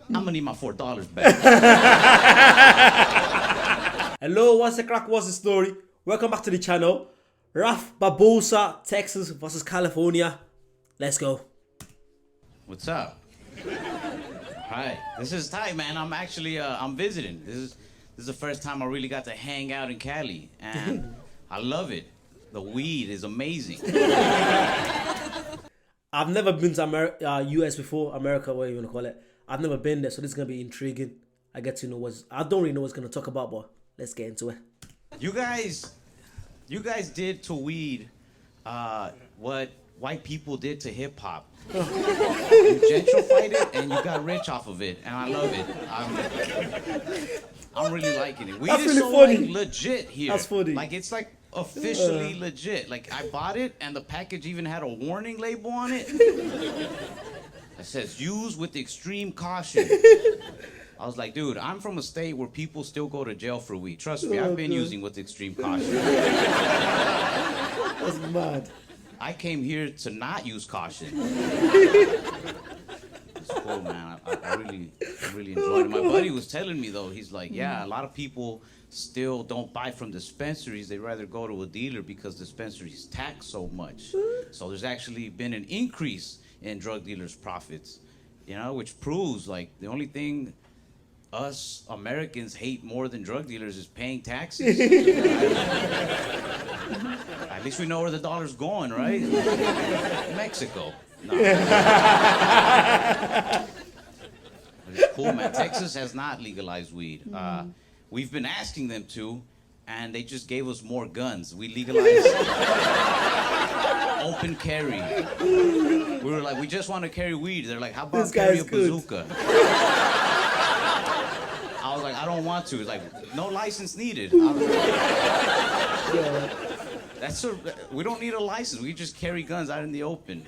I'm gonna need my $4 back. Hello, what's the crack? What's the story? Welcome back to the channel. Barbosa, Texas versus California. Let's go. What's up? Hi, this is Ty, man. I'm actually I'm visiting. This is the first time I really got to hang out in Cali, and I love it. The weed is amazing. I've never been to US before, America, whatever you want to call it. I've never been there, so this is gonna be intriguing. I get to know I don't really know what's gonna talk about, but let's get into it. You guys did to weed what white people did to hip hop. You gentrified it and you got rich off of it, and I love it. I'm really liking it. Weed That's is really so funny. like legit here. That's funny. Like it's like officially legit. Like I bought it and the package even had a warning label on it. It says use with extreme caution. I was like, dude, I'm from a state where people still go to jail for weed. Trust me, I've been using with extreme caution. That's mad. I came here to not use caution. It's cool, man. I really enjoyed it. My buddy was telling me, though, he's like, yeah, a lot of people still don't buy from dispensaries. They'd rather go to a dealer because dispensaries tax so much. So there's actually been an increase in drug dealers' profits, you know, which proves, like, the only thing us Americans hate more than drug dealers is paying taxes. At least we know where the dollar's going, right? Mexico. No. It's cool, man. Texas has not legalized weed. We've been asking them to, and they just gave us more guns. We legalized open carry. We were like, we just want to carry weed. They're like, how about This carry guy's a good. bazooka? I was like, I don't want to. It's like, no license needed. We don't need a license. We just carry guns out in the open.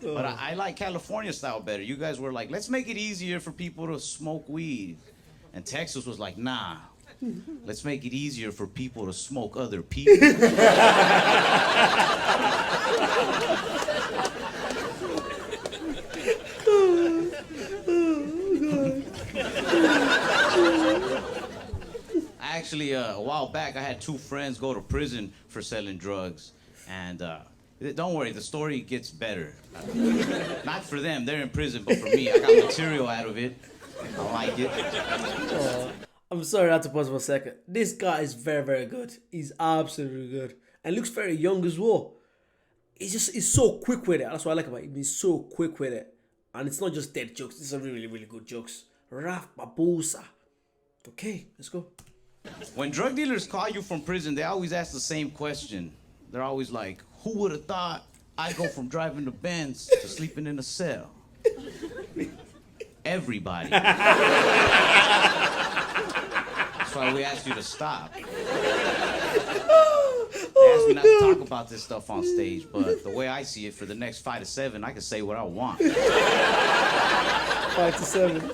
But I like California style better. You guys were like, let's make it easier for people to smoke weed. And Texas was like, nah, let's make it easier for people to smoke other people. Actually, a while back, I had two friends go to prison for selling drugs. And don't worry, the story gets better. Not for them, they're in prison, but for me, I got material out of it. I like it. I'm sorry I had to pause for a second. This guy is very, very good. He's absolutely good. And looks very young as well. He's so quick with it. That's what I like about him. He's so quick with it. And it's not just dead jokes. These are really, really good jokes. Barbosa. Okay, let's go. When drug dealers call you from prison, they always ask the same question. They're always like, who would have thought I'd go from driving the Benz to sleeping in a cell? Everybody. That's why we asked you to stop. They asked me not to talk about this stuff on stage, but the way I see it, for the next 5 to 7, I can say what I want. 5 to 7.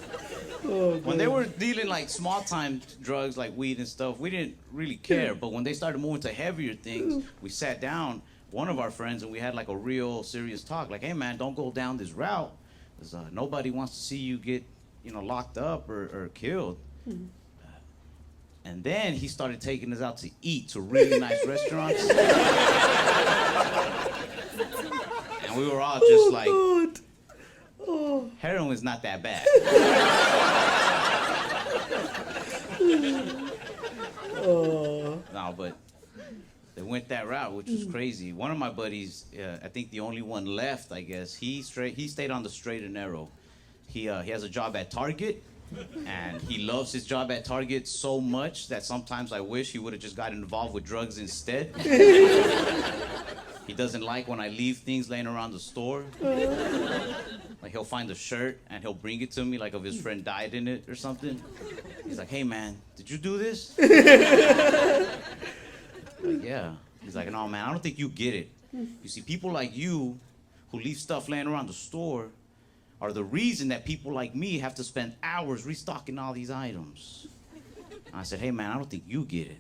Oh, when they were dealing like small time drugs like weed and stuff, we didn't really care. But when they started moving to heavier things, we sat down, one of our friends, and we had like a real serious talk. Like, hey man, don't go down this route. Because nobody wants to see you get, locked up or killed. And then he started taking us out to eat to really nice restaurants. And we were all just like, heroin's not that bad. No, but they went that route, which was crazy. One of my buddies, I think the only one left, I guess, he stayed on the straight and narrow. He has a job at Target, and he loves his job at Target so much that sometimes I wish he would have just gotten involved with drugs instead. He doesn't like when I leave things laying around the store. Like, he'll find a shirt and he'll bring it to me, like if his friend died in it or something. He's like, hey man, did you do this? Like, yeah. He's like, no man, I don't think you get it. You see, people like you who leave stuff laying around the store are the reason that people like me have to spend hours restocking all these items. And I said, hey man, I don't think you get it.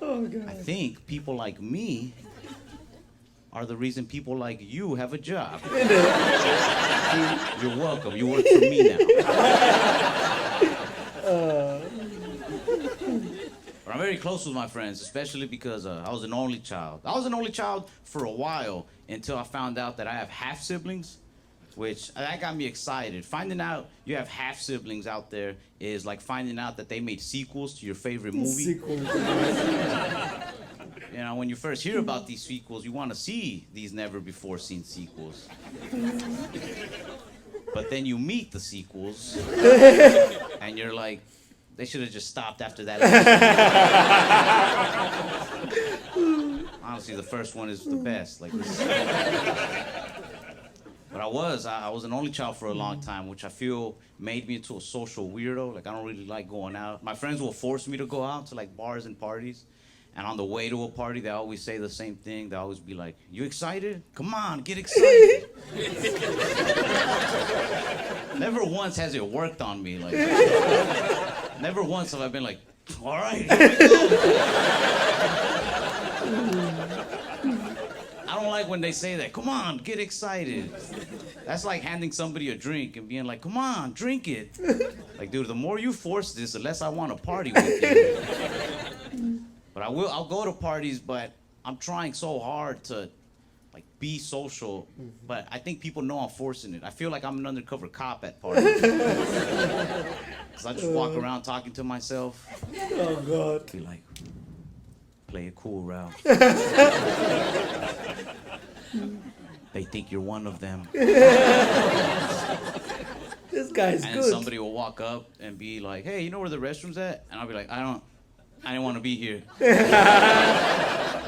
Oh, God. I think people like me are the reason people like you have a job. You're welcome. You work for me now. But I'm very close with my friends, especially because I was an only child. I was an only child for a while until I found out that I have half siblings, which that got me excited. Finding out you have half siblings out there is like finding out that they made sequels to your favorite movie. Sequels. You know, when you first hear about these sequels, you want to see these never before seen sequels. But then you meet the sequels, and you're like, they should have just stopped after that. Honestly, the first one is the best. Like this. But I was an only child for a long time, which I feel made me into a social weirdo. Like I don't really like going out. My friends will force me to go out to like bars and parties. And on the way to a party, they always say the same thing. They always be like, "You excited? Come on, get excited." Never once has it worked on me. Like, never once have I been like, "All right, here we go." I don't like when they say that. Come on, get excited. That's like handing somebody a drink and being like, "Come on, drink it." Like, dude, the more you force this, the less I want to party with you. But I'll go to parties, but I'm trying so hard to like be social, but I think people know I'm forcing it. I feel like I'm an undercover cop at parties. Cause I just walk around talking to myself. Oh God. Be like, play it cool, Ralph. They think you're one of them. This guy's And good. somebody will walk up and be like, "Hey, you know where the restroom's at?" And I'll be like, I didn't want to be here.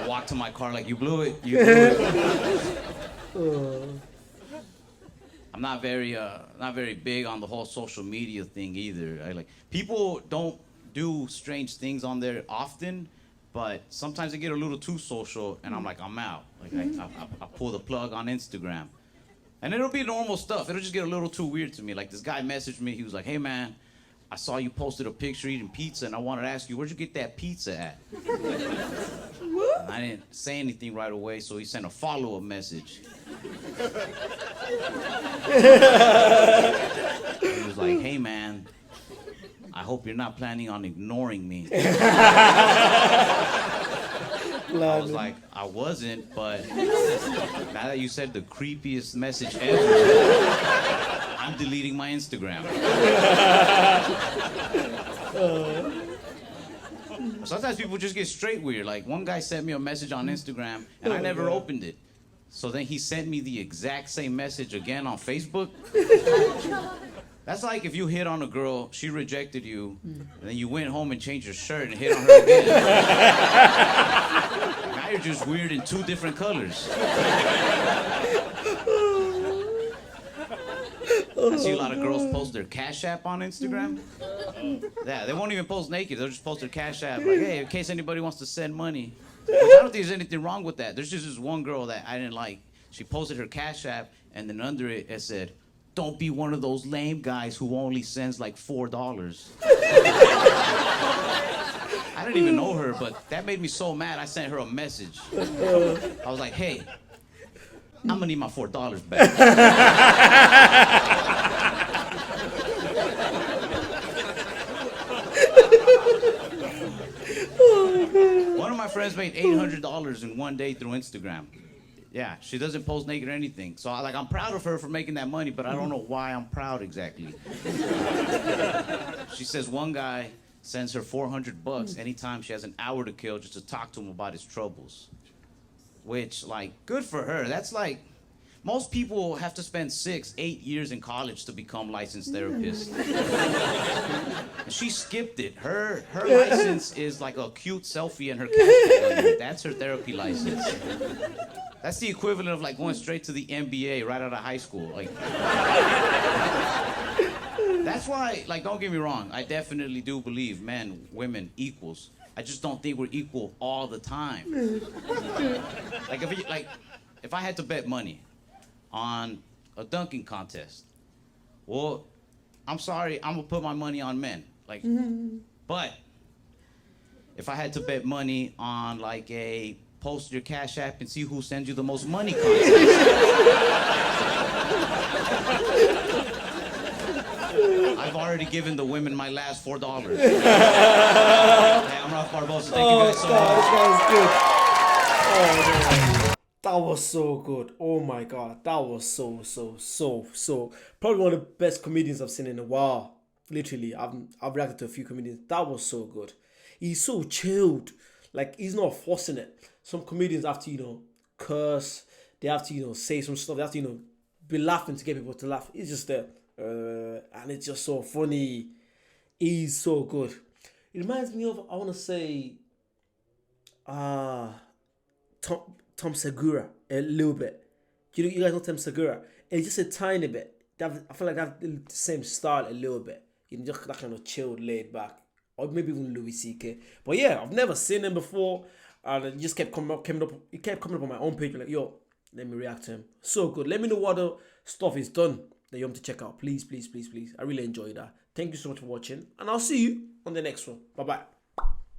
Walk to my car like, you blew it. I'm not very big on the whole social media thing either. People don't do strange things on there often, but sometimes they get a little too social, and I'm like, I'm out. Like I pull the plug on Instagram, and it'll be normal stuff. It'll just get a little too weird to me. Like this guy messaged me. He was like, "Hey man, I saw you posted a picture eating pizza, and I wanted to ask you, where'd you get that pizza at?" And I didn't say anything right away, so he sent a follow-up message. He was like, "Hey, man, I hope you're not planning on ignoring me." I was like, I wasn't, but now that you said the creepiest message ever, I'm deleting my Instagram. Sometimes people just get straight weird. Like one guy sent me a message on Instagram and I never opened it. So then he sent me the exact same message again on Facebook. That's like if you hit on a girl, she rejected you, and then you went home and changed your shirt and hit on her again. Now you're just weird in two different colors. I see a lot of girls post their Cash App on Instagram. Yeah, they won't even post naked. They'll just post their Cash App. Like, hey, in case anybody wants to send money. Which I don't think there's anything wrong with that. There's just this one girl that I didn't like. She posted her Cash App, and then under it, it said, "Don't be one of those lame guys who only sends like $4. I didn't even know her, but that made me so mad, I sent her a message. I was like, "Hey, I'm gonna need my $4 back." One of my friends made $800 in one day through Instagram. Yeah, she doesn't post naked or anything. So I'm proud of her for making that money, but I don't know why I'm proud exactly. She says one guy sends her $400 anytime she has an hour to kill just to talk to him about his troubles. Which, good for her. That's like, most people have to spend 6-8 years in college to become licensed therapists. She skipped it. Her license is like a cute selfie in her caption. That's her therapy license. That's the equivalent of going straight to the NBA right out of high school. That's why, don't get me wrong, I definitely do believe men, women equals. I just don't think we're equal all the time. If I had to bet money on a dunking contest, well, I'm sorry, I'm gonna put my money on men. But if I had to bet money on a post your Cash App and see who sends you the most money contest. I've already given the women my last $4. Hey, I'm Ralph Barbosa. Thank you guys so much. That was good. Oh, man. That was so good. Oh my god. That was so. Probably one of the best comedians I've seen in a while. Literally, I've reacted to a few comedians. That was so good. He's so chilled. Like, he's not forcing it. Some comedians have to, curse. They have to, say some stuff. They have to, be laughing to get people to laugh. He's just there. And it's just so funny. He's so good. It reminds me of, I want to say, Tom Segura a little bit. You guys know Tom Segura? It's just a tiny bit. I feel like they have the same style a little bit. Just that kind of chilled, laid back, or maybe even Louis C.K. But yeah, I've never seen him before, and it just kept coming up. It kept coming up on my own page. Like, yo, let me react to him. So good. Let me know what the stuff he's done that you want to check out. Please. I really enjoyed that. Thank you so much for watching, and I'll see you on the next one. Bye bye.